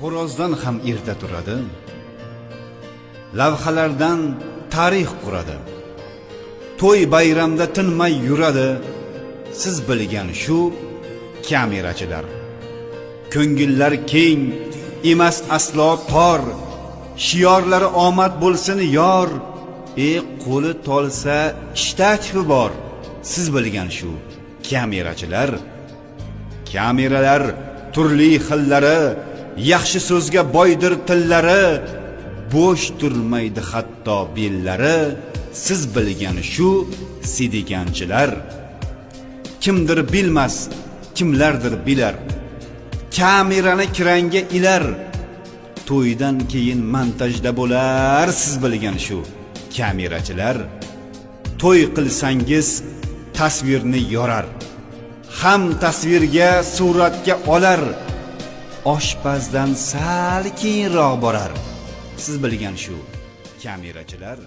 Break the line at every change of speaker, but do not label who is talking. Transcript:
xo'rozdan ham erta turadi, lavhalardan tarix quradi, to'y bayramda tinmay yuradi. Siz bilgan shu kamerachilar. Ko'ngillar keng emas aslo tor, shiorlari omad bo'lsin yor. Qo'li tolsa ishtachi bor. Siz bilgan shu kamerachilar. Kameralar turli xillari, yaxshi so'zga boydir tillari, bo'sh turmaydi hatto bellari. Siz bilgan shu sidiganchilar. Kimdir bilmas, kimlardir bilar, kamerani kiranga ilar, to'ydan keyin montajda bo'lar. Siz bilgan shu kamerachilar. To'y qilsangiz tasvirni yorar, ham tasvirga suratga olar, oshpazdan sal keyinroq borar. Siz bilgan shu kamerachilar.